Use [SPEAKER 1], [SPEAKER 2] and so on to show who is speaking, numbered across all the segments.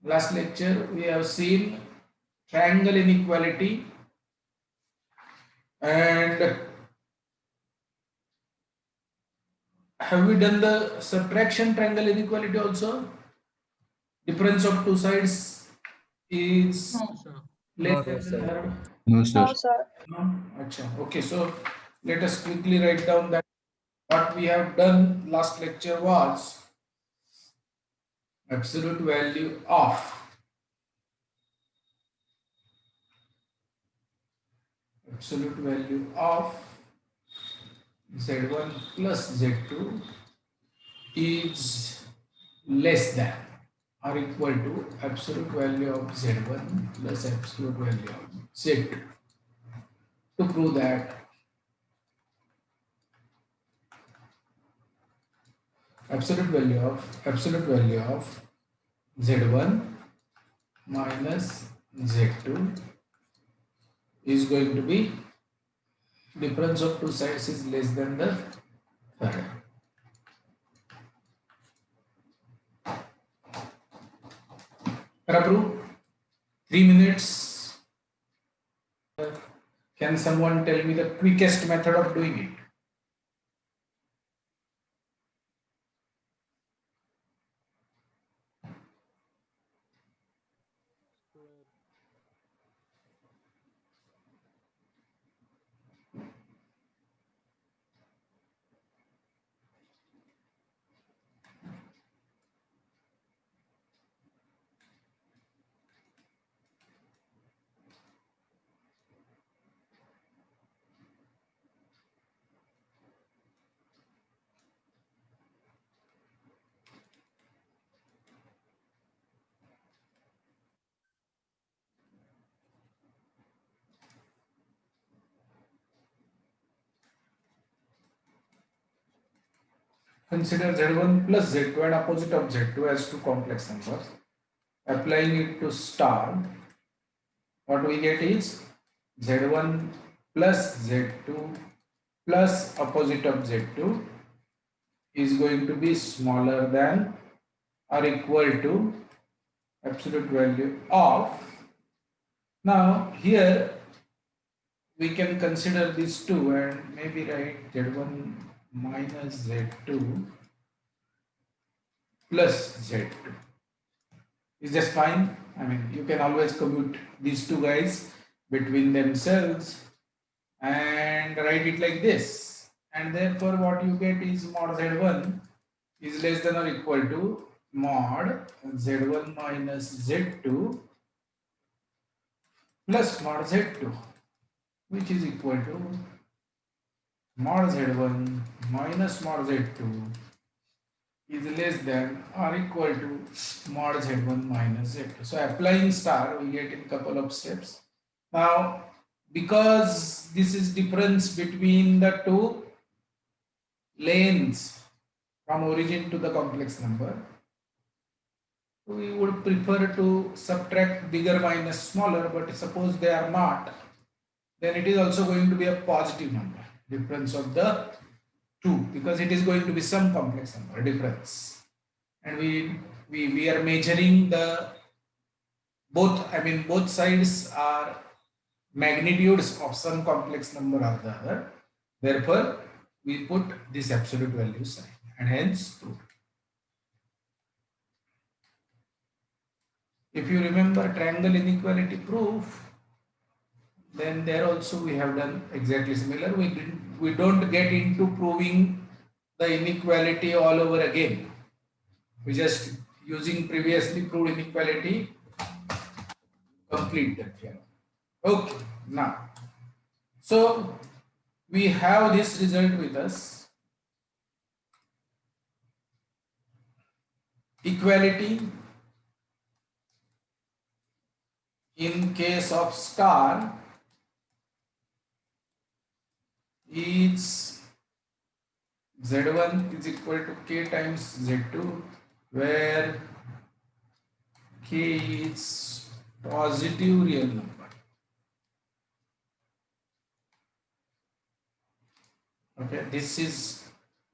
[SPEAKER 1] Last lecture we have seen triangle inequality, and have we done the subtraction triangle inequality also? Difference of two sides is
[SPEAKER 2] No, sir.
[SPEAKER 1] less
[SPEAKER 3] No,
[SPEAKER 1] than the
[SPEAKER 3] sir.
[SPEAKER 1] third.
[SPEAKER 4] No,
[SPEAKER 2] No,
[SPEAKER 4] sir.
[SPEAKER 2] sir.
[SPEAKER 1] No? Acha. Okay, so let us quickly write down that what we have done last lecture was absolute value of z1 plus z2 is less than or equal to absolute value of z1 plus absolute value of z2. To prove that absolute value of z1 minus z2 is going to be difference of two sides is less than the third. Prabhu, 3 minutes. Can someone tell me the quickest method of doing it? Consider z1 plus z2 and opposite of z2 as two complex numbers. Applying it to star, what we get is z1 plus z2 plus opposite of z2 is going to be smaller than or equal to absolute value of. Now here we can consider these two and maybe write z1 minus z2 plus z2. Is this fine? I mean, you can always commute these two guys between themselves and write it like this. And therefore, what you get is mod z1 is less than or equal to mod z1 minus z2 plus mod z2, which is equal to mod z1 minus mod z2 is less than or equal to mod z1 minus z2. So applying star, we get in couple of steps. Now, because this is difference between the two lanes from origin to the complex number, we would prefer to subtract bigger minus smaller, but suppose they are not, then it is also going to be a positive number, difference of the two, because it is going to be some complex number difference. And we are measuring the both, I mean both sides are magnitudes of some complex number or the other. Therefore, we put this absolute value sign and hence proved. If you remember triangle inequality proof, then there also we have done exactly similar. We don't get into proving the inequality all over again. We just using previously proved inequality complete that theorem. Okay, now so we have this result with us. Equality in case of star is z1 is equal to k times z2, where k is positive real number. Okay, this is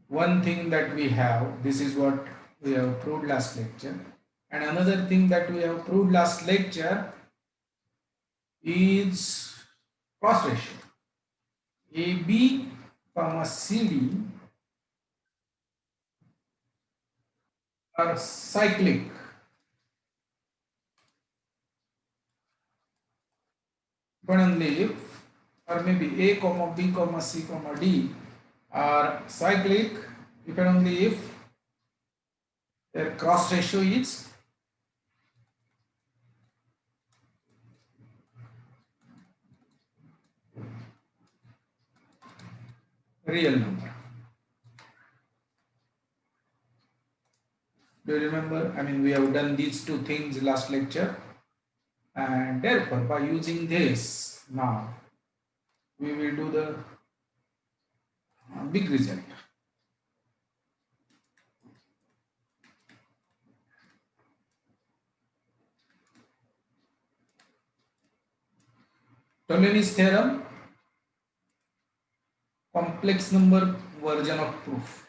[SPEAKER 1] one thing that we have. This is what we have proved last lecture. And another thing that we have proved last lecture is cross ratio. AB comma CD are cyclic. But only if, or maybe A comma B comma C comma D are cyclic if and only if their cross ratio is real number. Do you remember? I mean, we have done these two things last lecture, and therefore by using this now we will do the big result. Ptolemy's theorem, complex number version of proof.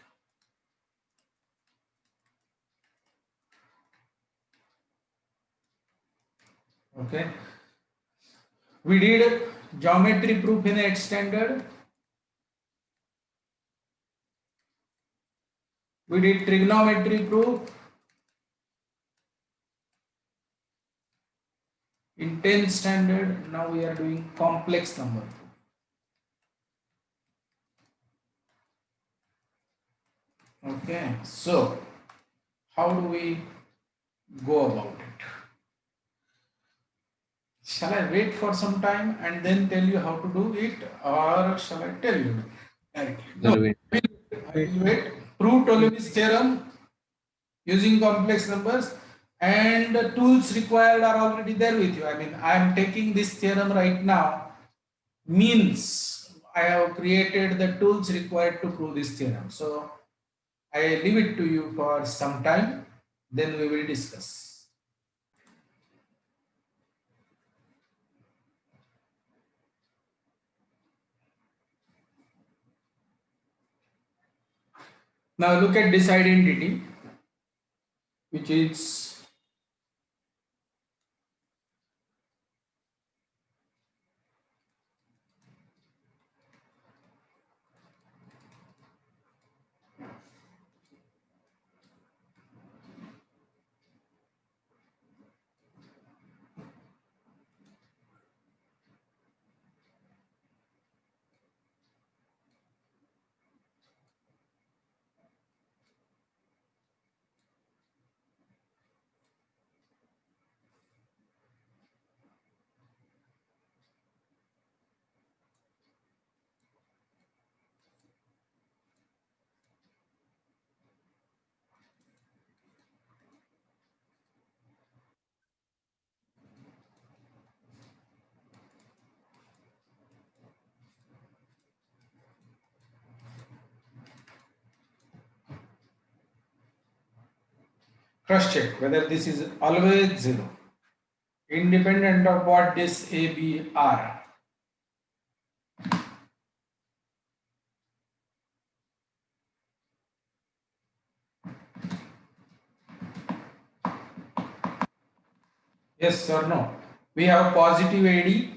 [SPEAKER 1] Okay, we did geometry proof in 8th standard. We did trigonometry proof in 10th standard. Now we are doing complex number proof. Okay, so how do we go about it? Shall I wait for some time and then tell you how to do it, or shall I tell you directly? No, I will wait. Prove Ptolemy's theorem using complex numbers, and the tools required are already there with you. I mean, I am taking this theorem right now, means I have created the tools required to prove this theorem. So I leave it to you for some time, then we will discuss. Now look at this identity, which is cross check whether this is always 0, independent of what this A, B are. Yes or no? We have positive AD,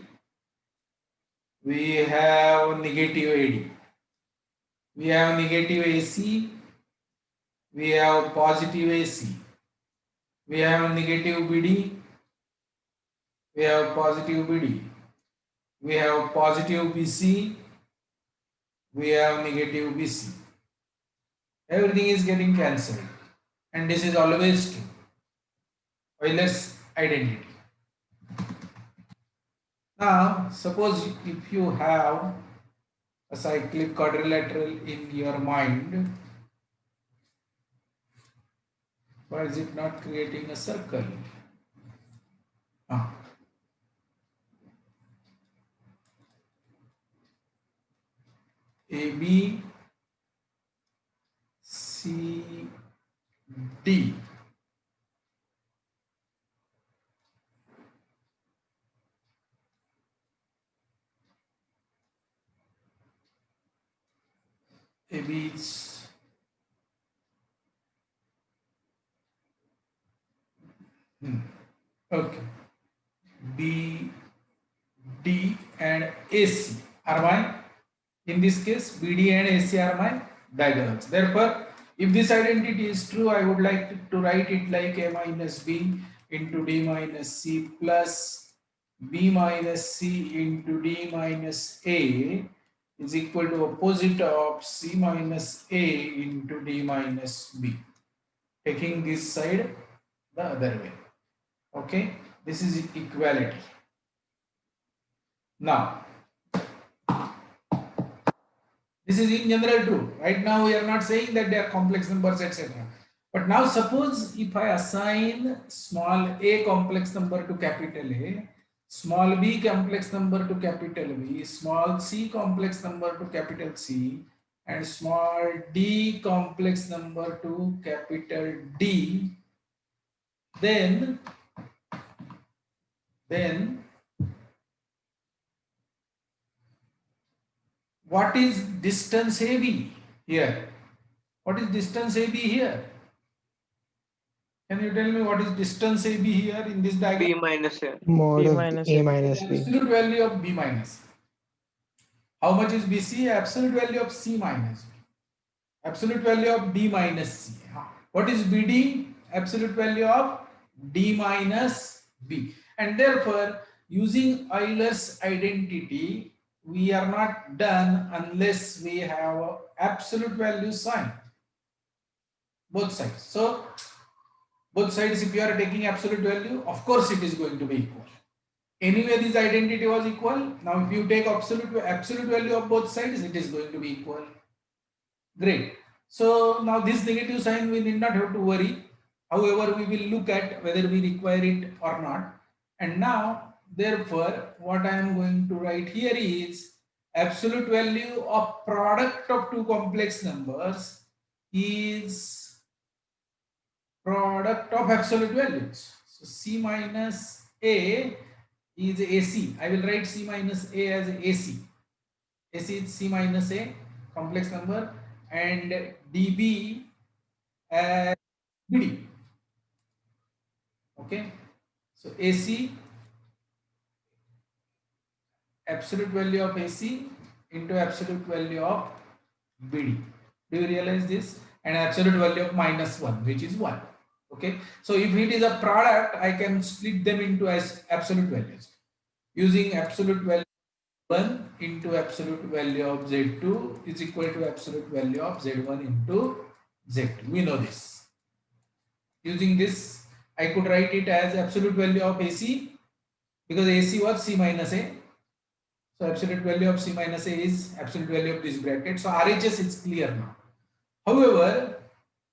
[SPEAKER 1] we have negative AD, we have negative AC, we have positive AC, we have negative BD, we have positive BD, we have positive BC, we have negative BC. Everything is getting cancelled, and this is always true. Euler's identity. Now, suppose if you have a cyclic quadrilateral in your mind, why is it not creating a circle? Ah. AB, C, D. AB is Okay. B, D and AC are my, in this case, BD and AC are my diagonals. Therefore, if this identity is true, I would like to write it like A minus B into D minus C plus B minus C into D minus A is equal to opposite of C minus A into D minus B. Taking this side the other way. Okay, this is equality. Now, this is in general true. Right now, we are not saying that they are complex numbers, etc. But now, suppose if I assign small a complex number to capital A, small b complex number to capital B, small c complex number to capital C, and small d complex number to capital D, then what is distance AB here? What is distance AB here? Can you tell me what is distance AB here in this diagram?
[SPEAKER 2] B minus A.
[SPEAKER 3] Mod
[SPEAKER 4] B
[SPEAKER 3] of
[SPEAKER 4] minus
[SPEAKER 3] A
[SPEAKER 4] A.
[SPEAKER 3] minus B.
[SPEAKER 1] Absolute value of B minus. How much is BC? Absolute value of C minus B. Absolute value of D minus C. What is BD? Absolute value of D minus B. And therefore, using Euler's identity, we are not done unless we have absolute value sign. Both sides. So, both sides, if you are taking absolute value, of course it is going to be equal. Anyway, this identity was equal. Now, if you take absolute value of both sides, it is going to be equal. Great. So now this negative sign we need not have to worry. However, we will look at whether we require it or not. And now, therefore, what I am going to write here is absolute value of product of two complex numbers is product of absolute values. So C minus A is AC. I will write C minus A as AC. AC is C minus A complex number and DB as BD. Okay. So AC, absolute value of AC into absolute value of BD. Do you realize this? And absolute value of minus 1, which is 1. Okay. So if it is a product, I can split them into as absolute values using absolute value 1 into absolute value of Z2 is equal to absolute value of Z1 into Z2. We know this. Using this, I could write it as absolute value of AC because AC was C minus A. So absolute value of C minus A is absolute value of this bracket. So RHS is clear now. However,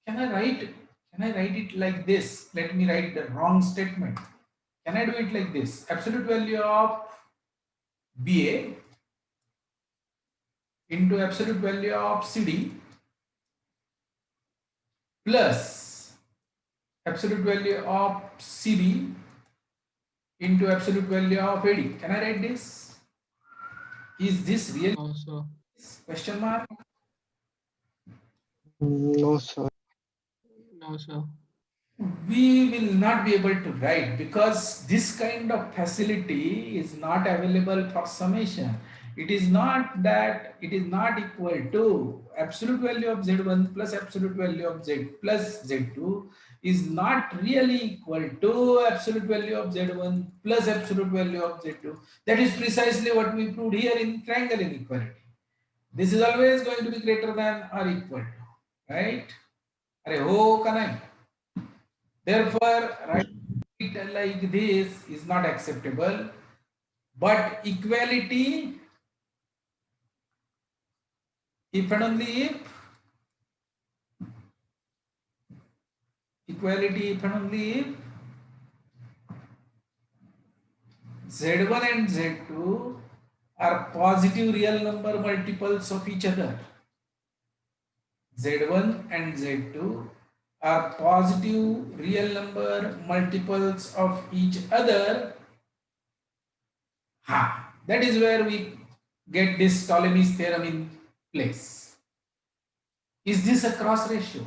[SPEAKER 1] can I write it like this? Let me write the wrong statement. Can I do it like this? Absolute value of BA into absolute value of CD plus absolute value of CB into absolute value of AD. Can I write this? Is this real?
[SPEAKER 4] No, sir.
[SPEAKER 1] Question mark?
[SPEAKER 3] No, sir.
[SPEAKER 4] No, sir.
[SPEAKER 1] We will not be able to write because this kind of facility is not available for summation. It is not that it is not equal to absolute value of Z1 plus absolute value of Z plus Z2 is not really equal to absolute value of Z1 plus absolute value of Z2. That is precisely what we proved here in triangle inequality. This is always going to be greater than or equal to, right? Are ho kanai? Therefore, writing it like this is not acceptable. But equality, if and only if, equality if and only if Z1 and Z2 are positive real number multiples of each other. Z1 and Z2 are positive real number multiples of each other. That is where we get this Ptolemy's theorem in place. Is this a cross ratio?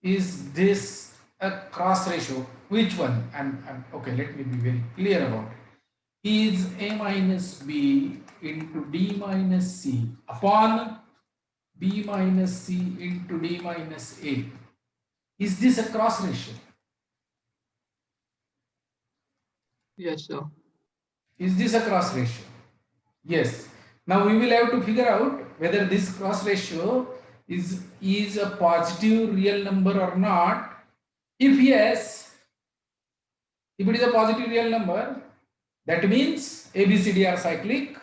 [SPEAKER 1] Is this a cross ratio. Which one? Okay, let me be very clear about it. Is A minus B into D minus C upon B minus C into D minus A. Is this a cross ratio?
[SPEAKER 4] Yes, sir.
[SPEAKER 1] Is this a cross ratio? Yes. Now we will have to figure out whether this cross ratio is a positive real number or not. If yes, if it is a positive real number, that means ABCD are cyclic.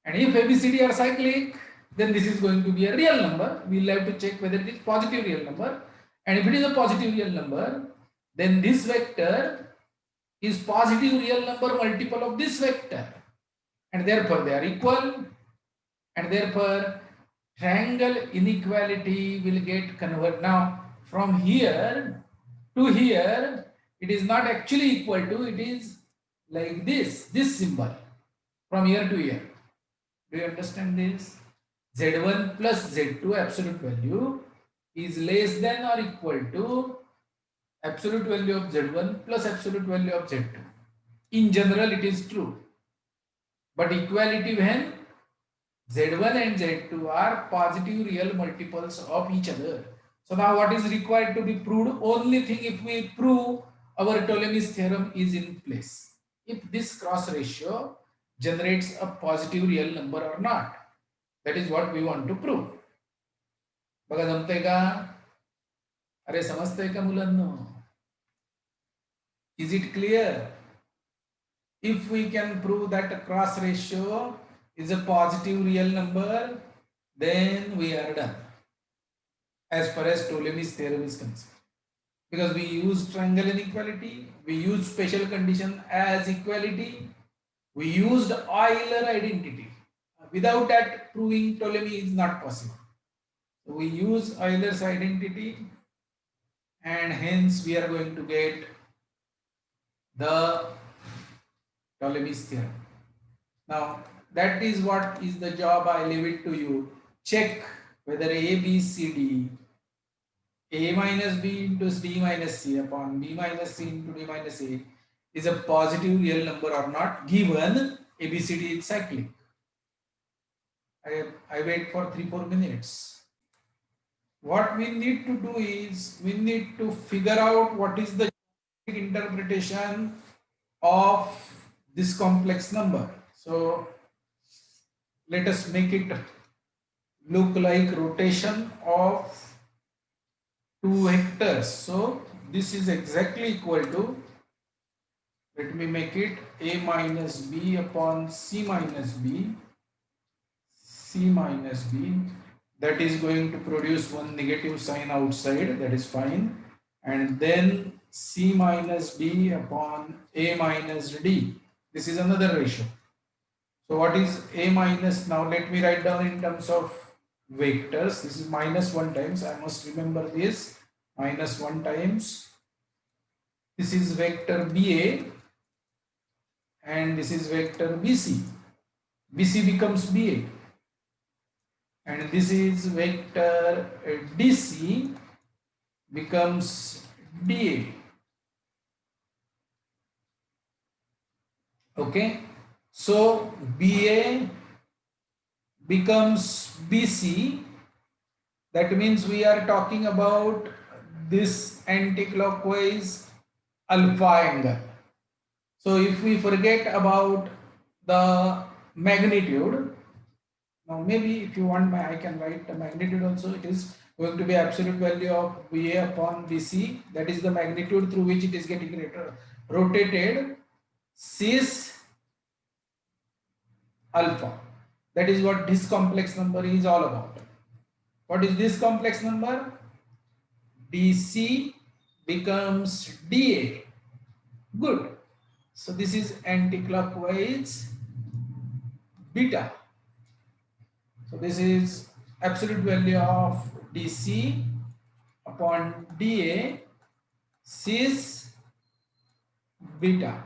[SPEAKER 1] And if ABCD are cyclic, then this is going to be a real number. We will have to check whether it is positive real number. And if it is a positive real number, then this vector is positive real number multiple of this vector. And therefore they are equal. And therefore triangle inequality will get converted. Now from here to here, it is not actually equal to, it is like this symbol from here to here. Do you understand this? Z1 plus Z2 absolute value is less than or equal to absolute value of Z1 plus absolute value of Z2. In general, it is true. But equality when Z1 and Z2 are positive real multiples of each other. So now what is required to be proved? Only thing, if we prove our Ptolemy's theorem is in place. If this cross ratio generates a positive real number or not. That is what we want to prove. बघा जमतंय का? अरे समजतंय का मुलांनो? Is it clear? If we can prove that a cross ratio is a positive real number, then we are done as far as Ptolemy's theorem is concerned. Because we use triangle inequality, we use special condition as equality, we used Euler identity. Without that, proving Ptolemy is not possible. So we use Euler's identity, and hence we are going to get the Ptolemy's theorem. Now that is what is the job. I leave it to you. Check whether A, B, C, D, A minus B into D minus C upon B minus C into D minus A is a positive real number or not, given ABCD is cyclic. I wait for 3-4 minutes. What we need to do is we need to figure out what is the interpretation of this complex number. So let us make it look like rotation of two vectors. So this is exactly equal to, let me make it A minus B upon C minus B, C minus B. That is going to produce one negative sign outside, that is fine. And then C minus D upon A minus D. This is another ratio. So what is A minus? Now let me write down in terms of vectors. This is minus 1 times. I must remember this. Minus 1 times. This is vector BA. And this is vector BC. BC becomes BA. And this is vector DC becomes DA. Okay. So BA becomes BC. That means we are talking about this anti-clockwise alpha angle. So if we forget about the magnitude, now maybe if you want, I can write the magnitude also. It is going to be absolute value of BA upon BC. That is the magnitude through which it is getting rotated. Cis alpha. That is what this complex number is all about. What is this complex number? DC becomes DA. Good. So this is anti-clockwise beta. So this is absolute value of DC upon DA cis beta.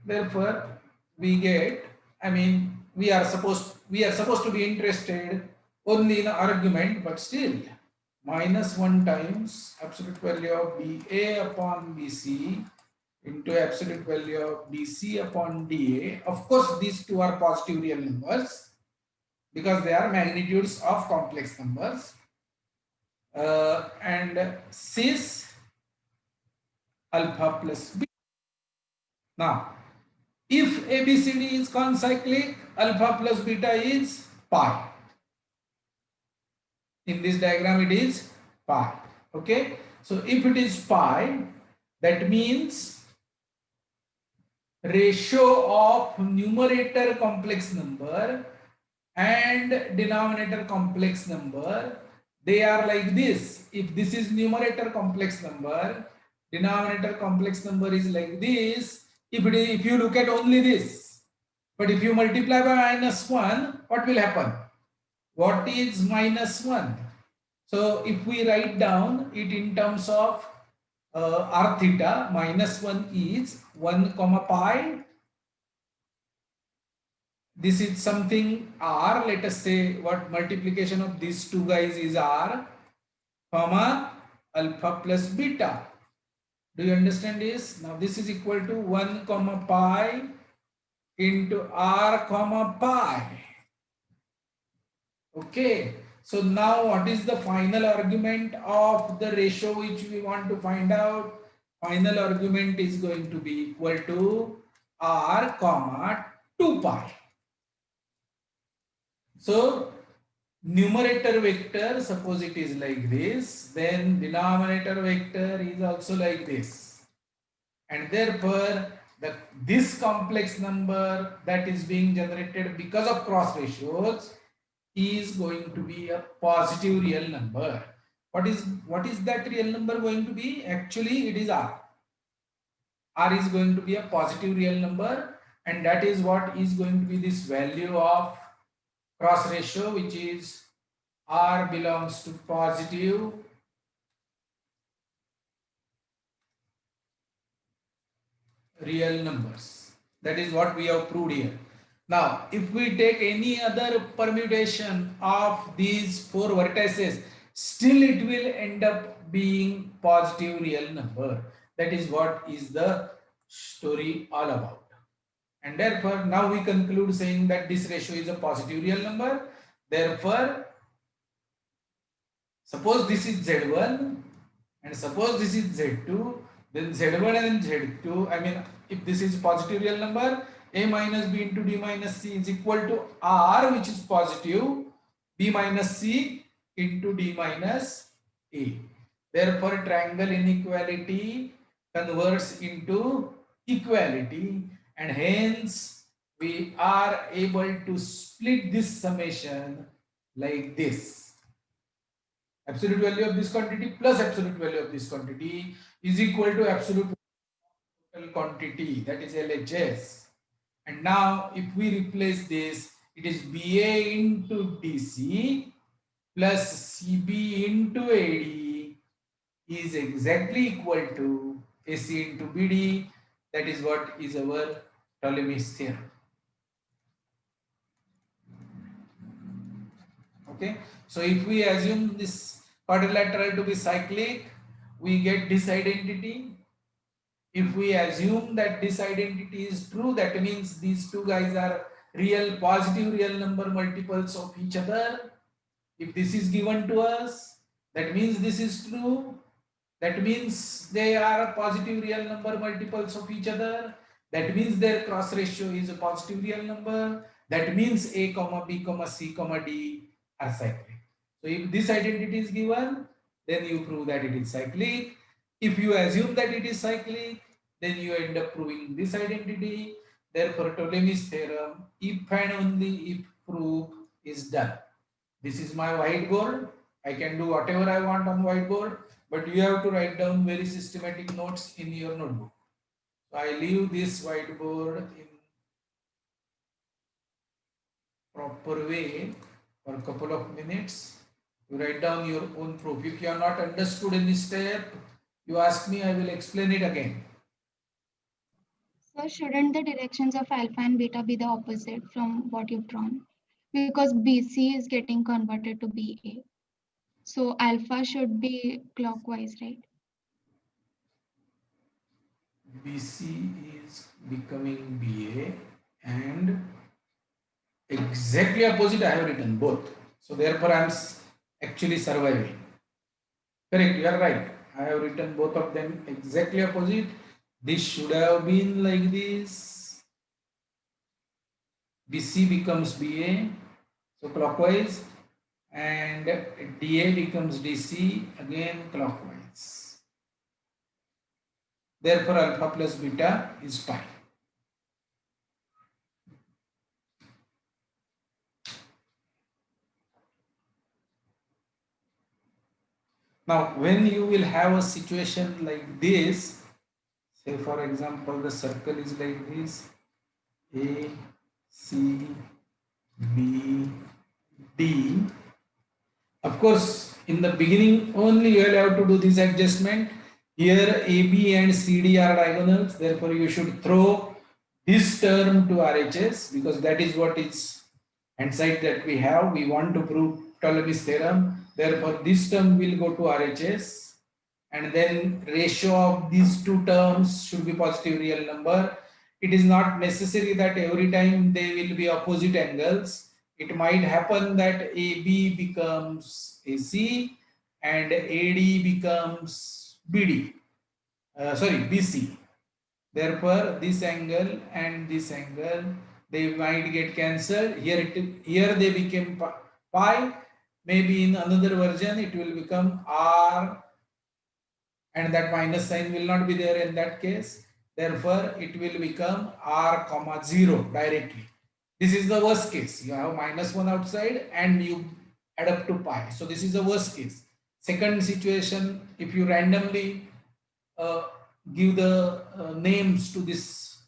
[SPEAKER 1] Therefore, we get, we are supposed to be interested only in argument, but still minus 1 times absolute value of BA upon BC into absolute value of BC upon DA. Of course, these two are positive real numbers because they are magnitudes of complex numbers. And cis alpha plus B. Now, if ABCD is concyclic, alpha plus beta is pi. In this diagram, it is pi. Okay. So, if it is pi, that means ratio of numerator complex number and denominator complex number, they are like this. If this is numerator complex number, denominator complex number is like this. If you look at only this, but if you multiply by -1, what will happen? What is -1? So if we write down it in terms of r theta, -1 is 1 comma pi. This is something r, let us say what multiplication of these two guys is r, comma alpha plus beta. Do you understand this? Now this is equal to 1 comma pi into r comma pi. Okay. So now what is the final argument of the ratio which we want to find out? Final argument is going to be equal to r comma 2 pi. So numerator vector, suppose it is like this, then denominator vector is also like this. And therefore, this complex number that is being generated because of cross ratios is going to be a positive real number. What is that real number going to be? Actually, it is r. R is going to be a positive real number, and that is what is going to be this value of cross ratio, which is R belongs to positive real numbers. That is what we have proved here. Now, if we take any other permutation of these four vertices, still it will end up being positive real number. That is what is the story all about. And therefore, now we conclude saying that this ratio is a positive real number. Therefore, suppose this is Z1 and suppose this is Z2, then Z1 and Z2, I mean, if this is positive real number, A minus B into D minus C is equal to R, which is positive, B minus C into D minus A. Therefore, triangle inequality converts into equality, and hence we are able to split this summation like this. Absolute value of this quantity plus absolute value of this quantity is equal to absolute total quantity, that is LHS. And now if we replace this, it is BA into DC plus CB into AD is exactly equal to AC into BD. That is what is our Ptolemy's theorem. Okay, so if we assume this quadrilateral to be cyclic, we get this identity. If we assume that this identity is true, that means these two guys are real positive real number multiples of each other. If this is given to us, that means this is true. That means they are positive real number multiples of each other. That means their cross ratio is a positive real number. That means A comma B comma C comma D are cyclic. So if this identity is given, then you prove that it is cyclic. If you assume that it is cyclic, then you end up proving this identity. Therefore, Ptolemy's theorem, if and only if proof is done. This is my whiteboard. I can do whatever I want on whiteboard, but you have to write down very systematic notes in your notebook. So I leave this whiteboard in proper way for a couple of minutes. You write down your own proof. If you are not understood any step, you ask me, I will explain it again.
[SPEAKER 2] So shouldn't the directions of alpha and beta be the opposite from what you've drawn? Because BC is getting converted to BA. So alpha should be clockwise, right?
[SPEAKER 1] BC is becoming BA and exactly opposite I have written both. So therefore I am actually surviving. Correct, you are right. I have written both of them exactly opposite. This should have been like this. BC becomes BA, so clockwise, and DA becomes DC, again clockwise. Therefore, alpha plus beta is pi. Now, when you will have a situation like this, say for example, the circle is like this, A, C, B, D. Of course, in the beginning only you will have to do this adjustment. Here AB and CD are diagonals, therefore you should throw this term to RHS because that is what is hindsight that we have. We want to prove Ptolemy's theorem. Therefore, this term will go to RHS and then ratio of these two terms should be positive real number. It is not necessary that every time they will be opposite angles. It might happen that AB becomes AC and AD becomes BD. Sorry, BC. Therefore, this angle and this angle they might get cancelled. Here they became pi. Maybe in another version it will become R, and that minus sign will not be there in that case. Therefore, it will become R comma 0 directly. This is the worst case. You have -1 outside and you add up to pi. So this is the worst case. Second situation, if you randomly uh, give the names to this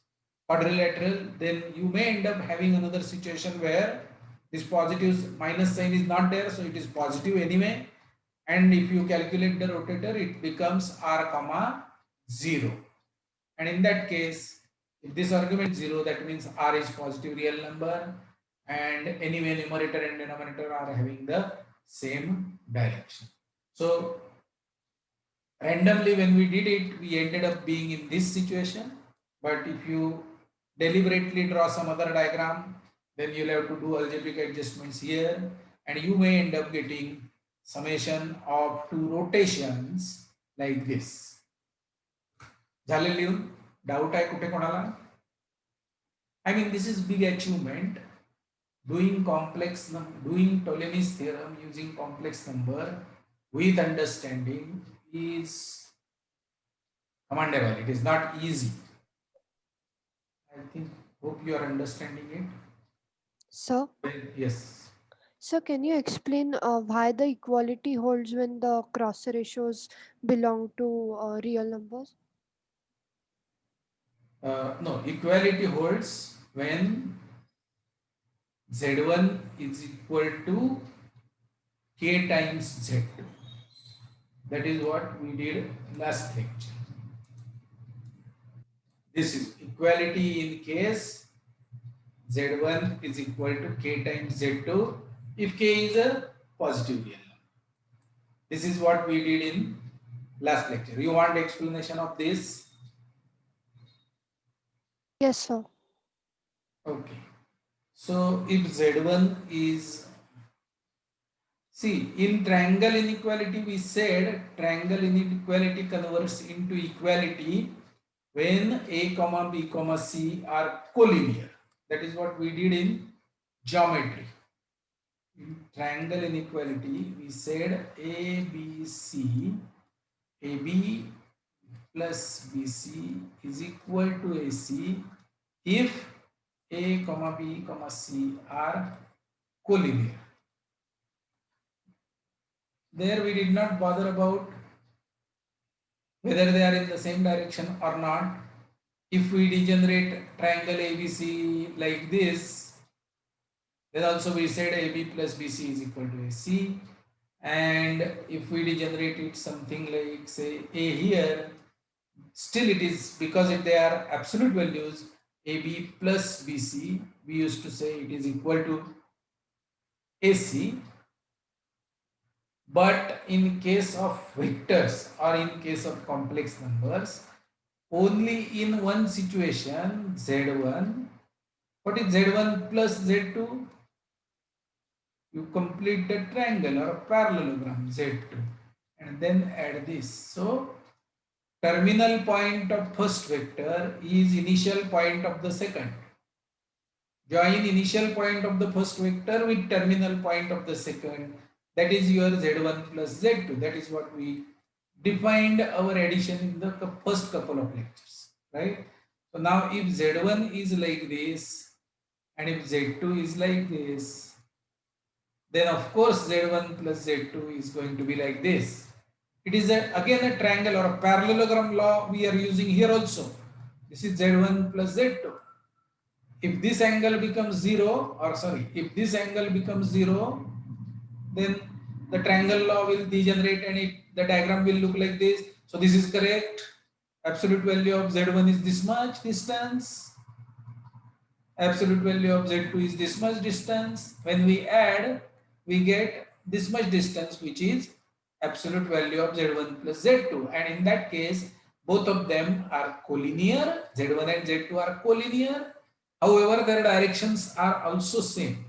[SPEAKER 1] quadrilateral, then you may end up having another situation where this positive minus sign is not there, so it is positive anyway. And if you calculate the rotator, it becomes R comma 0. And in that case, if this argument is 0, that means R is positive real number, and anyway numerator and denominator are having the same direction. So randomly when we did it, we ended up being in this situation. But if you deliberately draw some other diagram, then you'll have to do algebraic adjustments here, and you may end up getting summation of two rotations like this. झाले लिहून? Doubt आहे कुठे कोणाला? I mean, this is big achievement. Doing Ptolemy's theorem using complex number with understanding is commendable. It is not easy. Hope you are understanding it.
[SPEAKER 3] Sir,
[SPEAKER 1] Yes.
[SPEAKER 3] sir, can you explain why the equality holds when the cross ratios belong to real numbers?
[SPEAKER 1] No, equality holds when Z1 is equal to K times Z2. That is what we did last lecture. This is equality in case Z1 is equal to K times Z2 if K is a positive real number. This is what we did in last lecture. You want explanation of this?
[SPEAKER 3] Yes, sir.
[SPEAKER 1] Okay. So if Z1 is, see, in triangle inequality we said triangle inequality converts into equality when A comma B comma C are collinear. That is what we did in geometry. In triangle inequality we said ABC, AB plus BC is equal to AC if A comma B comma C are collinear. There we did not bother about whether they are in the same direction or not. If we degenerate triangle ABC like this, then also we said AB plus BC is equal to AC. And if we degenerate it something like say A here, still it is because if they are absolute values, AB plus BC, we used to say it is equal to AC. But in case of vectors or in case of complex numbers, only in one situation z1. What is z1 plus z2? You complete the triangle or a parallelogram z2 and then add this. So terminal point of first vector is initial point of the second. Join initial point of the first vector with terminal point of the second. That is your z1 plus z2. That is what we defined our addition in the first couple of lectures, right? So now if z1 is like this and if z2 is like this, then of course z1 plus z2 is going to be like this. It is again a triangle or a parallelogram law we are using here also. This is z1 plus z2. If this angle becomes 0, or sorry, if this angle becomes 0, then the triangle law will degenerate and the diagram will look like this. So this is correct. Absolute value of z1 is this much distance. Absolute value of z2 is this much distance. When we add, we get this much distance, which is absolute value of z1 plus z2. And in that case, both of them are collinear. Z1 and z2 are collinear. However, their directions are also same.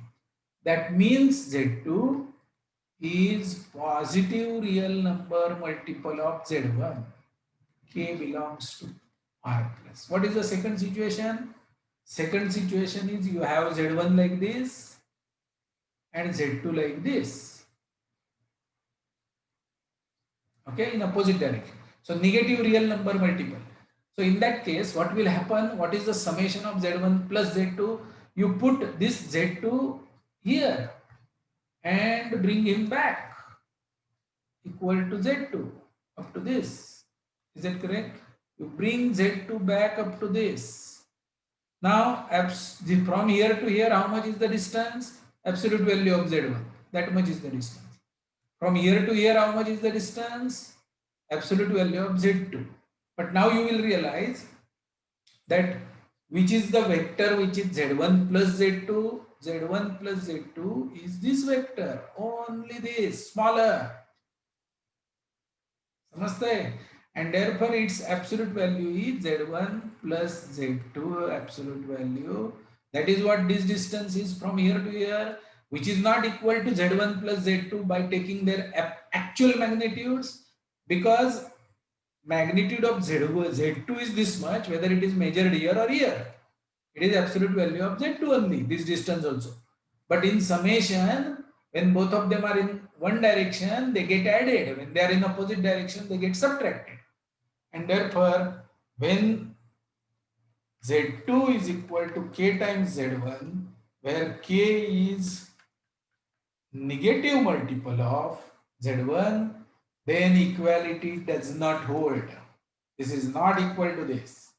[SPEAKER 1] That means z2 is positive real number multiple of z1. K belongs to R plus. What is the second situation? Second situation is you have z1 like this and z2 like this. Okay, in opposite direction. So negative real number multiple. So in that case, what will happen? What is the summation of z1 plus z2? You put this z2 here and bring him back equal to z2 up to this. Is that correct? You bring z2 back up to this. Now from here to here, how much is the distance? Absolute value of z1. That much is the distance. From here to here, how much is the distance? Absolute value of z2. But now you will realize that which is the vector which is z1 plus z2. Z1 plus z2 is this vector, only this, smaller. Namaste. And therefore its absolute value is z1 plus z2 absolute value. That is what this distance is from here to here, which is not equal to z1 plus z2 by taking their actual magnitudes, because magnitude of z2 is this much, whether it is measured here or here. It is absolute value of z2 only, this distance also. But in summation, when both of them are in one direction, they get added. When they are in opposite direction, they get subtracted. And therefore, when z2 is equal to k times z1, where k is negative multiple of z1, then equality does not hold. This is not equal to this.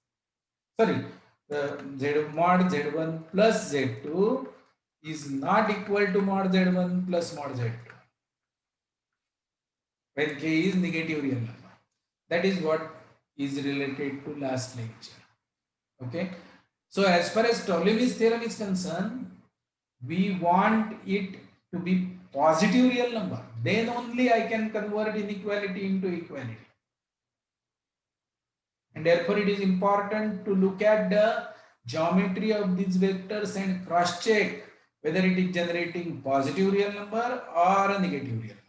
[SPEAKER 1] Sorry, the mod z1 plus z2 is not equal to mod z1 plus mod z2 when k is negative real number. That is what is related to last lecture. Okay. So as far as Ptolemy's theorem is concerned, we want it to be positive real number. Then only I can convert inequality into equality. And therefore it is important to look at the geometry of these vectors and cross check whether it is generating positive real number or a negative real number.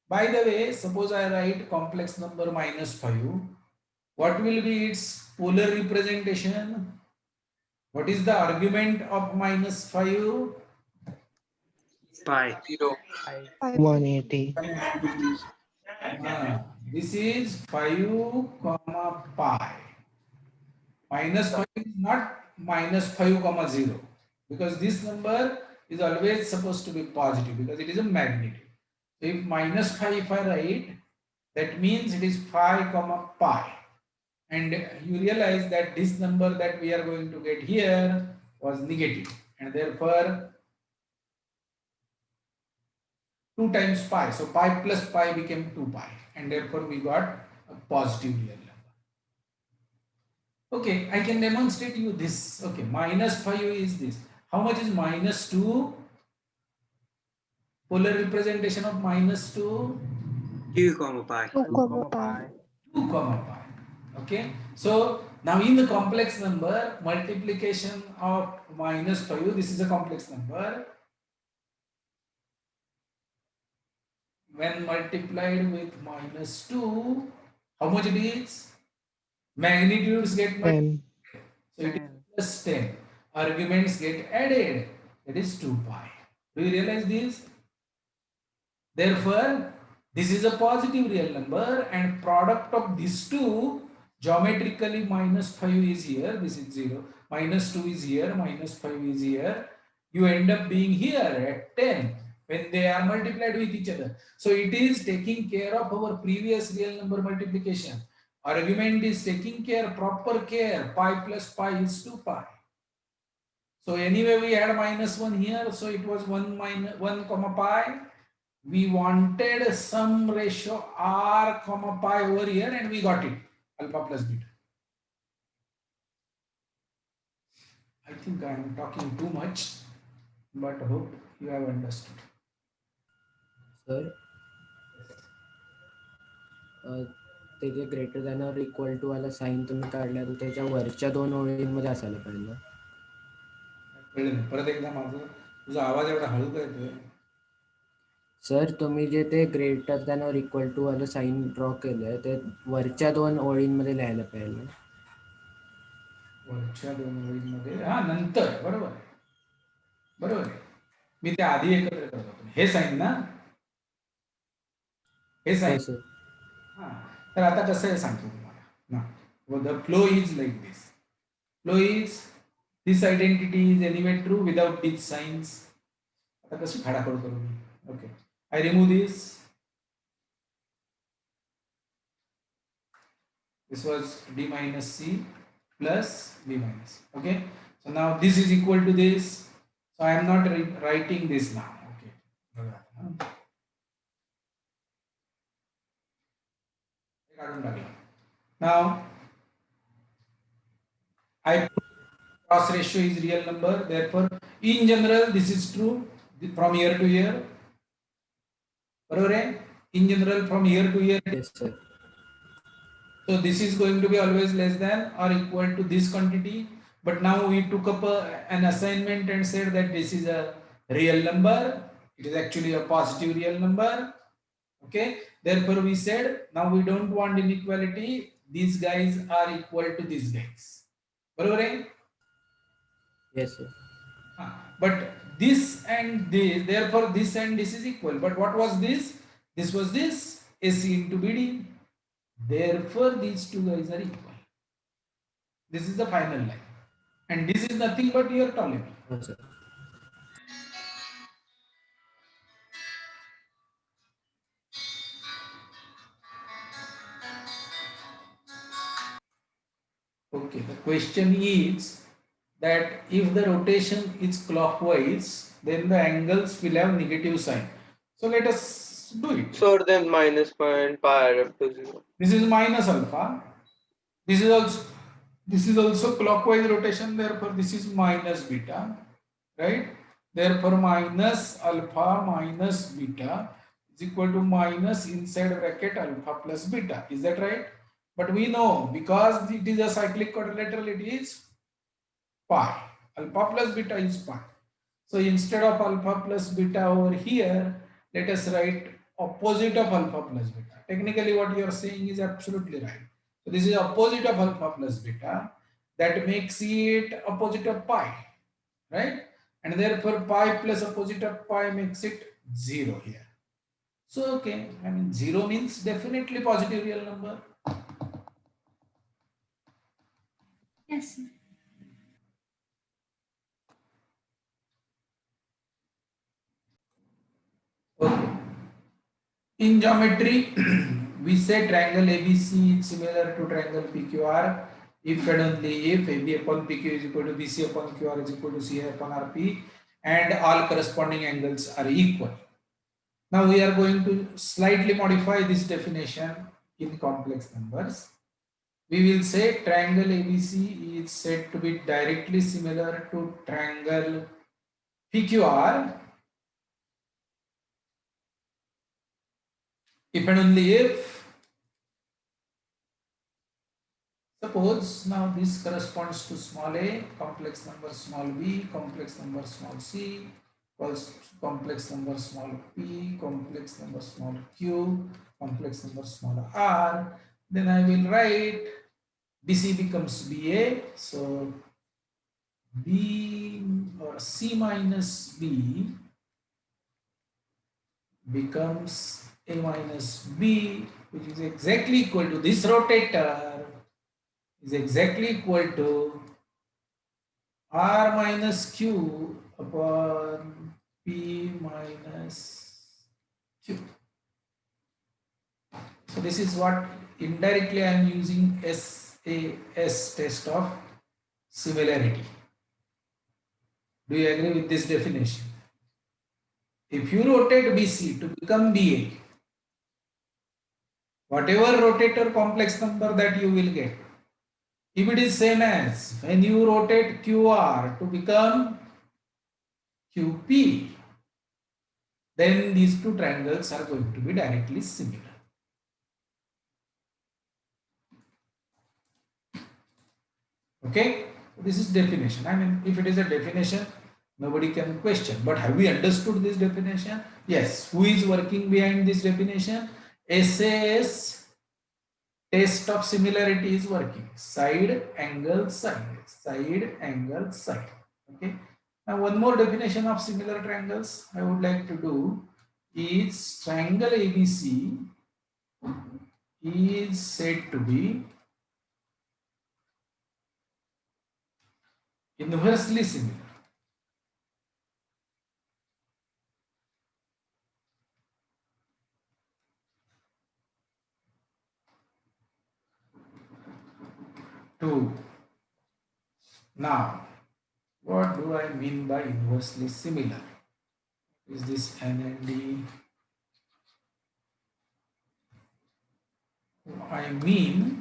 [SPEAKER 1] By the way, suppose I write complex number minus 5. What will be its polar representation? What is the argument of minus 5?
[SPEAKER 5] Pi.
[SPEAKER 4] 0.
[SPEAKER 5] 180.
[SPEAKER 1] This is 5 comma pi. Minus 5 is not minus 5 comma 0, because this number is always supposed to be positive because it is a magnitude. So if minus 5 if I write, that means it is 5 comma pi. And you realize that this number that we are going to get here was negative, and therefore 2 times pi. So pi plus pi became 2 pi, and therefore we got a positive real number. Okay, I can demonstrate you this. Okay, minus 5 is this. How much is minus 2? polar representation of minus to
[SPEAKER 5] 2 comma pi.
[SPEAKER 3] 2 comma pi.
[SPEAKER 1] 2 comma pi. Okay, so now in the complex number, multiplication of minus 5, this is a complex number. When multiplied with minus 2, how much it is? Magnitudes get multiplied.
[SPEAKER 5] 10.
[SPEAKER 1] So it is plus 10. Arguments get added. That is 2 pi. Do you realize this? Therefore, this is a positive real number, and product of these two, geometrically minus 5 is here, this is 0, minus 2 is here, minus 5 is here. You end up being here at 10 when they are multiplied with each other. So it is taking care of our previous real number multiplication. Argument is taking care, proper care, pi plus pi is 2 pi. So anyway, we had minus 1 here, so it was 1 comma pi. We wanted some ratio r comma pi over here, and we got it, alpha plus beta. I think I am talking too much, but hope you have understood.
[SPEAKER 6] Sir ते जे greater than or equal to वाला sign तुम्ही काढला तो त्याच्या वरच्या 2 ओळींमध्ये असायला पाहिजे.
[SPEAKER 1] कळलं नाही. परत एकदा माझं तुझा आवाज एवढा हळू का येतोय?
[SPEAKER 6] सर तुम्ही जे ते greater than or equal to वाला साईन ड्रॉ केलंय ते वरच्या 2 ओळींमध्ये लिहायला पाहिजे.
[SPEAKER 1] वरच्या 2 ओळींमध्ये, हा नंतर, बरोबर आहे, बरोबर आहे. मी ते आधी एकत्र करतो. हे साईन ना, हे साईन.
[SPEAKER 6] सर
[SPEAKER 1] हा, तर आता कसं आहे सांगतो तुम्हाला ना. The flow is like this. Flow is this identity is anyway true without this signs. आता कशी खाडाखोड करू मी? Okay, I remove this. This was d minus c plus b minus. Okay, so now this is equal to this. So I am not writing this now. Okay. Now I cross ratio is real number. Therefore, in general, this is true from year to year. In general, from year to year.
[SPEAKER 6] Yes sir.
[SPEAKER 1] So this is going to be always less than or equal to this quantity. But now we took up an assignment and said that this is a real number. It is actually a positive real number. Okay. Therefore, we said now we don't want inequality. These guys are equal to these guys.
[SPEAKER 6] Yes sir.
[SPEAKER 1] But this and this, therefore this and this is equal. But what was this? This was this, AC into BD. Therefore these two guys are equal. This is the final line. And this is nothing but your Ptolemy.
[SPEAKER 6] हो sir.
[SPEAKER 1] Okay, the question is that if the rotation is clockwise, then the angles will have negative sign. So let us do it.
[SPEAKER 7] So then minus pi add up to 0.
[SPEAKER 1] This is minus alpha. This is also clockwise rotation. Therefore, this is minus beta, right? Therefore, minus alpha minus beta is equal to minus inside bracket alpha plus beta. Is that right? But we know because it is a cyclic quadrilateral, it is pi. Alpha plus beta is pi. So instead of alpha plus beta over here, let us write opposite of alpha plus beta. Technically, what you are saying is absolutely right. So this is opposite of alpha plus beta. That makes it opposite of pi, right? And therefore pi plus opposite of pi makes it 0 here. So okay, I mean 0 means definitely positive real number.
[SPEAKER 2] Yes, sir.
[SPEAKER 1] Okay. In geometry, we say triangle ABC is similar to triangle PQR if and only if AB upon PQ is equal to BC upon QR is equal to CA upon RP and all corresponding angles are equal. Now we are going to slightly modify this definition in complex numbers. We will say triangle ABC is said to be directly similar to triangle PQR If and only if, suppose now this corresponds to small a, complex number small b, complex number small c, complex number small p, complex number small q, complex number small r, then I will write BC becomes BA, so B or C minus B becomes A minus B, which is exactly equal to this rotator is exactly equal to R minus Q upon P minus Q. So this is what indirectly I am using SAS test of similarity. Do you agree with this definition? If you rotate BC to become BA, whatever rotator complex number that you will get, if it is same as when you rotate QR to become QP, then these two triangles are going to be directly similar. Okay, this is definition. I mean, if it is a definition, nobody can question. But have we understood this definition? Yes. Who is working behind this definition? SAS test of similarity is working. Side, angle, side. Side, angle, side. Okay. Now one more definition of similar triangles I would like to do is triangle ABC is said to be inversely similar. To now, what do I mean by inversely similar? Is this N and D? I mean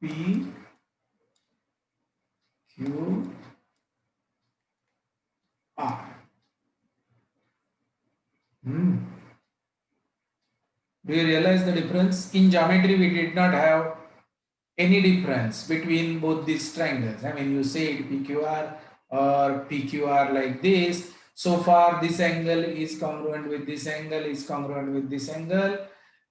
[SPEAKER 1] P, Q, R. Do you realize the difference? In geometry, we did not have any difference between both these triangles. I mean, you said PQR or PQR like this. So far, this angle is congruent with this angle, is congruent with this angle.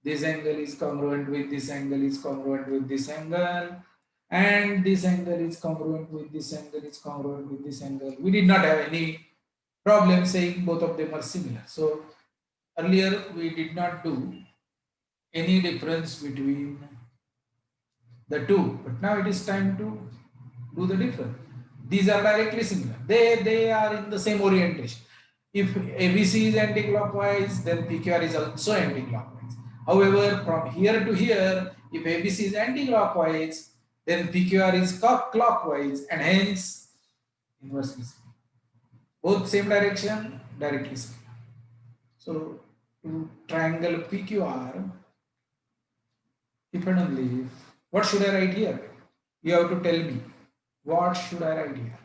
[SPEAKER 1] This angle is congruent with this angle, is congruent with this angle. And this angle is congruent with this angle, is congruent with this angle. We did not have any problem saying both of them are similar. So earlier we did not do any difference between the two, but now it is time to do the difference. These are directly similar. They are in the same orientation. If ABC is anti-clockwise, then PQR is also anti-clockwise. However, from here to here, if ABC is anti-clockwise, then PQR is clockwise, and hence inversely similar. Both same direction, directly similar. So to triangle PQR, if and only if, what should I write here? You have to tell me. What should I write here?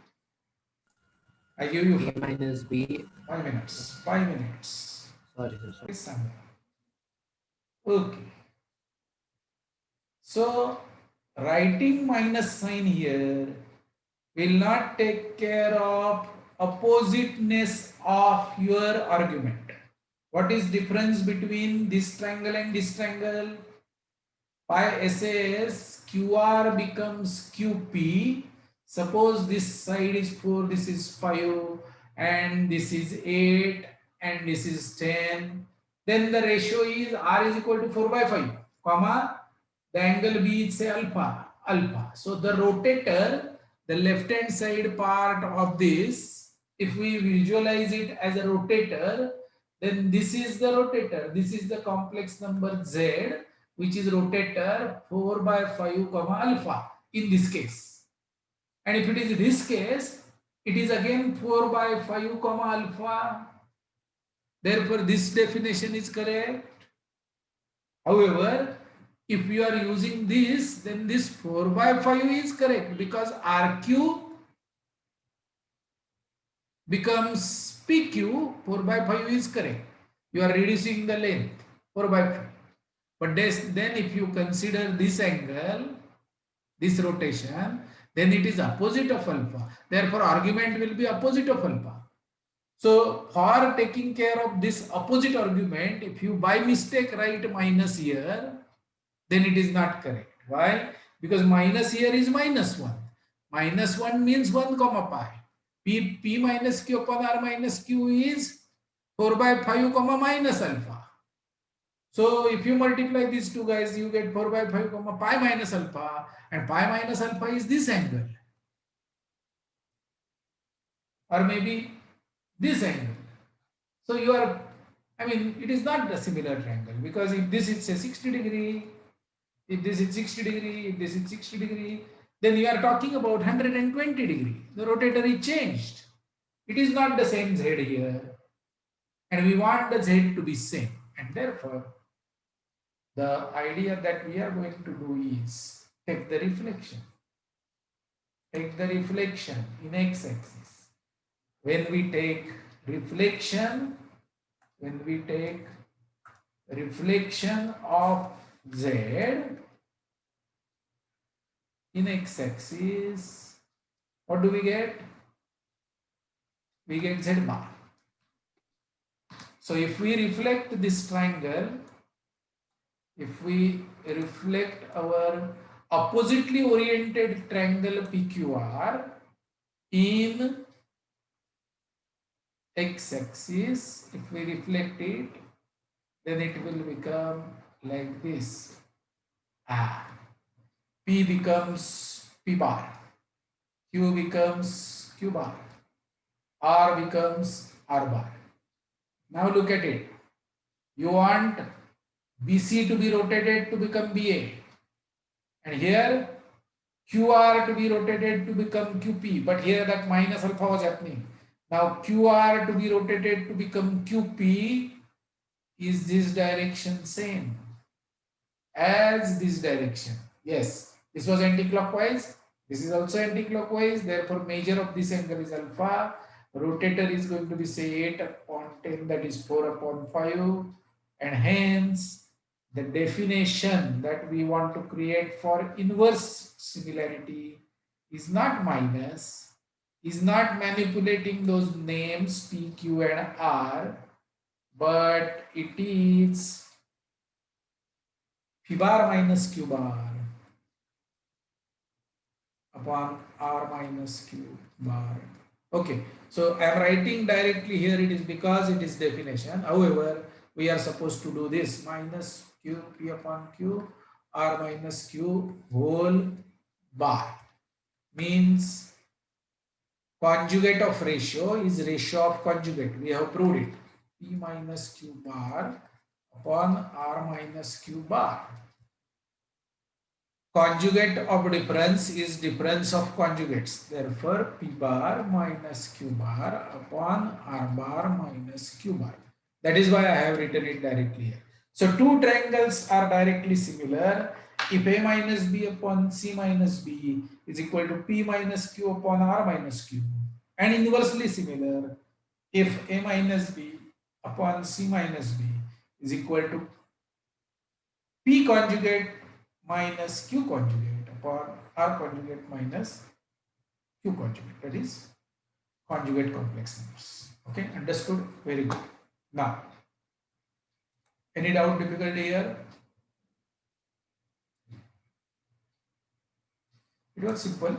[SPEAKER 1] I give you
[SPEAKER 6] A minus B.
[SPEAKER 1] 5 minutes. 5 minutes.
[SPEAKER 6] Sorry, sir.
[SPEAKER 1] Okay. So writing minus sign here will not take care of oppositeness of your argument. What is difference between this triangle and this triangle? By SAS, QR becomes QP. Suppose this side is 4, this is 5, and this is 8, and this is 10. Then the ratio is R is equal to 4 by 5, comma, the angle B is say alpha. So the rotator, the left hand side part of this, if we visualize it as a rotator, then this is the rotator. This is the complex number Z, which is rotator 4 by 5 comma alpha in this case. And if it is this case, it is again 4 by 5 comma alpha. Therefore, this definition is correct. However, if you are using this, then this 4 by 5 is correct because RQ becomes PQ, 4 by 5 is correct. You are reducing the length 4 by 5. But then if you consider this angle, this rotation, then it is opposite of alpha. Therefore, argument will be opposite of alpha. So for taking care of this opposite argument, if you by mistake write minus here, then it is not correct. Why? Because minus here is minus 1. Minus 1 means 1 comma pi. P minus Q upon R minus Q is 4 by 5 comma minus alpha. So if you multiply these two guys, you get 4 by 5 comma pi minus alpha, and pi minus alpha is this angle. Or maybe this angle. So you are, I mean, it is not a similar triangle because if this is a 60 degree, if this is 60 degree, if this is 60 degree, then you are talking about 120 degree. The rotator is changed. It is not the same Z here. And we want the Z to be same. And therefore, the idea that we are going to do is take the reflection. Take the reflection in x-axis. When we take reflection of Z in x-axis, what do we get? We get Z bar. So if we reflect this triangle, if we reflect our oppositely oriented triangle PQR in x-axis, if we reflect it, then it will become like this. P becomes P bar, Q becomes Q bar, R becomes R bar. Now look at it. You want BC to be rotated to become BA, and here QR to be rotated to become QP, but here that minus alpha was happening. Now QR to be rotated to become QP. Is this direction same as this direction? Yes, this was anti-clockwise. This is also anti-clockwise. Therefore, measure of this angle is alpha. Rotator is going to be say 8 upon 10, that is 4 upon 5. And hence, the definition that we want to create for inverse similarity is not minus, is not manipulating those names P, Q, and R, but it is P bar minus Q bar upon R minus Q bar. Okay, so I am writing directly here, it is because it is definition. However, we are supposed to do this minus Q P upon Q R minus Q whole bar, means conjugate of ratio is ratio of conjugate. We have proved it. P minus Q bar upon R minus Q bar. Conjugate of difference is difference of conjugates. Therefore, P bar minus Q bar upon R bar minus Q bar. That is why I have written it directly here. So two triangles are directly similar if A minus B upon C minus B is equal to P minus Q upon R minus Q, and inversely similar if A minus B upon C minus B is equal to P conjugate minus Q conjugate upon R conjugate minus Q conjugate. That is conjugate complex numbers. Okay, understood? Very good. Now, any doubt, difficulty here? It was simple.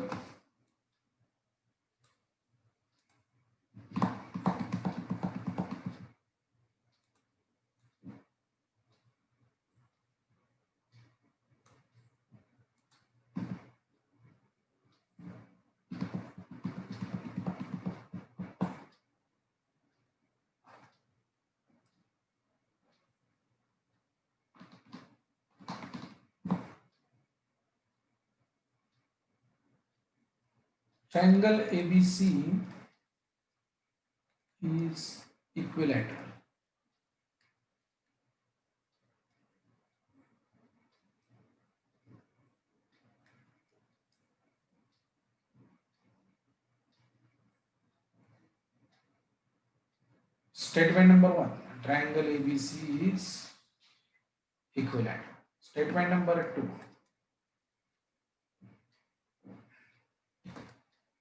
[SPEAKER 1] Triangle ABC is equilateral. statement number 1, triangle ABC is equilateral. Statement number 2,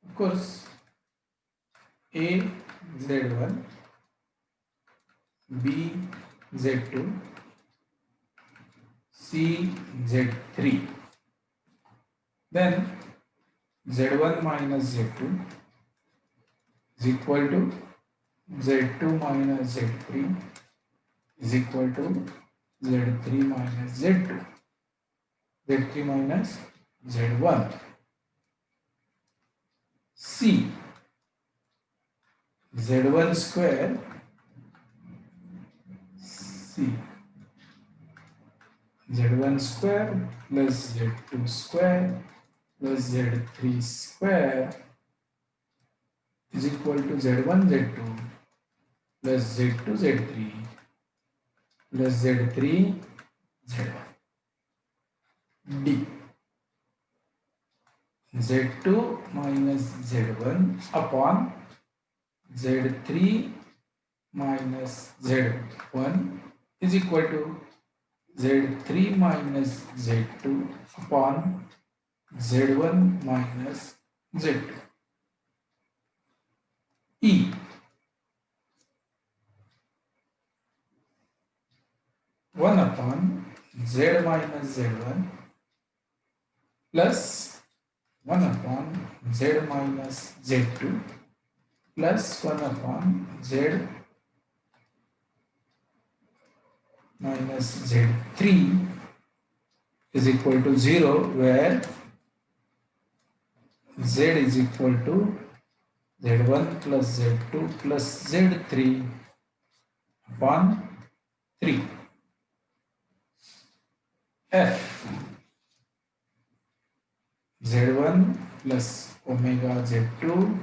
[SPEAKER 1] of course, A Z1, B Z2, C Z3. Then Z1 minus Z2 is equal to Z2 minus Z3 is equal to Z3 minus Z2, Z3 minus Z1. C Z1 square C Z1 square plus Z2 square plus Z3 square is equal to Z1 Z2 plus Z2 Z3 plus Z3 Z1. D Z2 minus Z1 upon Z3 minus Z1 is equal to Z3 minus Z2 upon Z1 minus Z2. E 1 upon Z minus Z1 plus 1 upon Z minus Z2 plus 1 upon Z minus Z3 is equal to 0, where Z is equal to Z1 plus Z2 plus Z3 upon 3. F Z1 plus omega Z2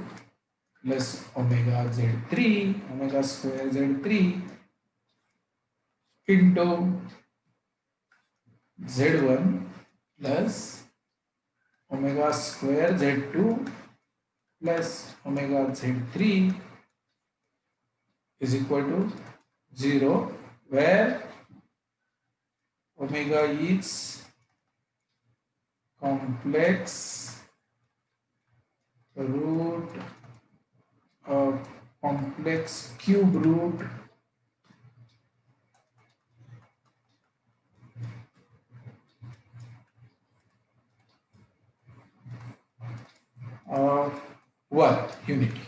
[SPEAKER 1] plus omega Z3, omega square Z3 into Z1 plus omega square Z2 plus omega Z3 is equal to 0, where omega is complex root of complex cube root of 1 unity.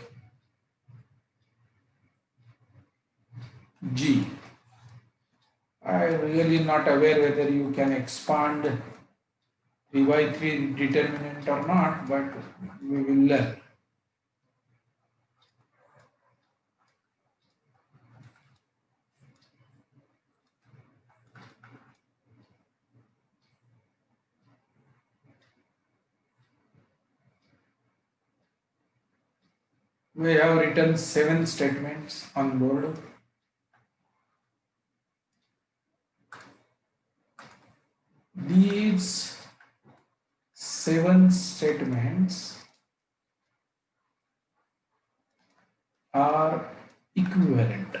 [SPEAKER 1] G, I really not aware whether you can expand 3 by 3 determinant or not, but we will learn. We have written 7 statements on board. These 7 statements are equivalent.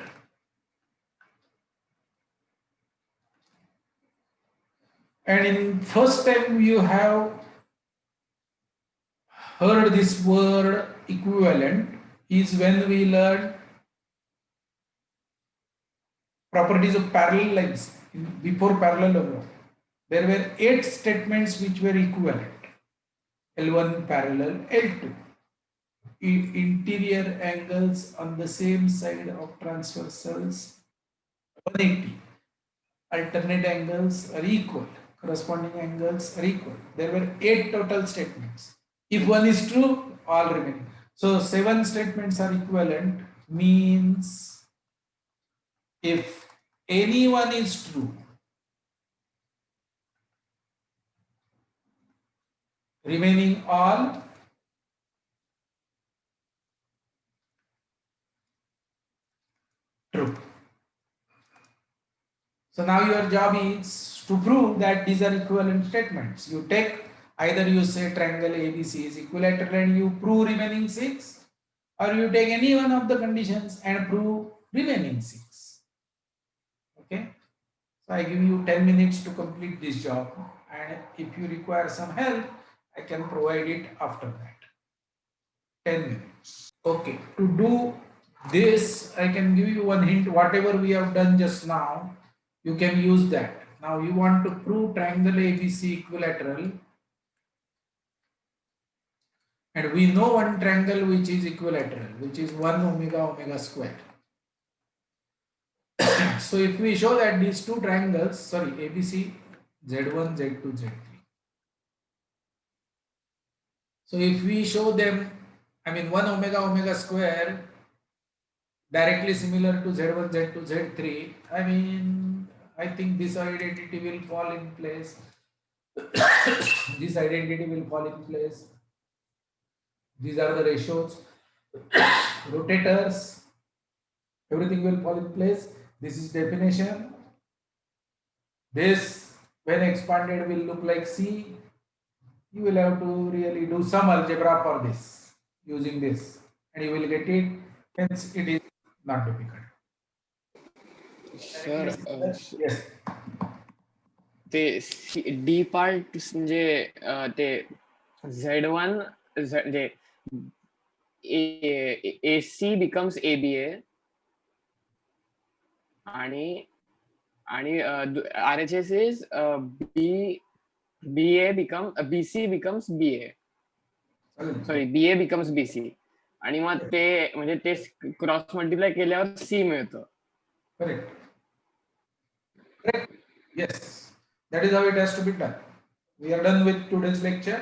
[SPEAKER 1] And in first time you have heard this word equivalent is when we learn properties of parallel lines. Before parallelogram, there were 8 statements which were equivalent. L1 parallel L2. Interior angles on the same side of transversals 180. Alternate angles are equal. Corresponding angles are equal. There were 8 total statements. If one is true, all remaining. So 7 statements are equivalent means if any one is true, remaining all true. So now your job is to prove that these are equivalent statements. You take either you say triangle ABC is equilateral and you prove remaining 6, or you take any one of the conditions and prove remaining 6. Okay. So I give you 10 minutes to complete this job, and if you require some help, I can provide it after that. 10 minutes. Okay, to do this, I can give you one hint. Whatever we have done just now, you can use that. Now you want to prove triangle ABC equilateral, and we know one triangle which is equilateral, which is 1 omega omega square. So if we show that these two triangles, sorry, ABC, Z1, Z2, Z3. So if we show them, I mean 1 omega omega square directly similar to Z1, Z2, Z3, I mean, I think this identity will fall in place. This identity will fall in place. These are the ratios. Rotators, everything will fall in place. This is definition. This, when expanded, will look like C. You will have to really do some algebra for this, using this, and you will get it. Hence, it is not difficult.
[SPEAKER 8] Sir
[SPEAKER 1] Yes.
[SPEAKER 8] ते D part म्हणजे ते Z1 म्हणजे AC becomes ABA आणि RHS is BC becomes BA. Sorry BA becomes BC आणि मग ते म्हणजे ते cross multiply केल्यावर C मिळतं.
[SPEAKER 1] Correct. Correct. Yes. That is how it has to be done. We are done with today's lecture.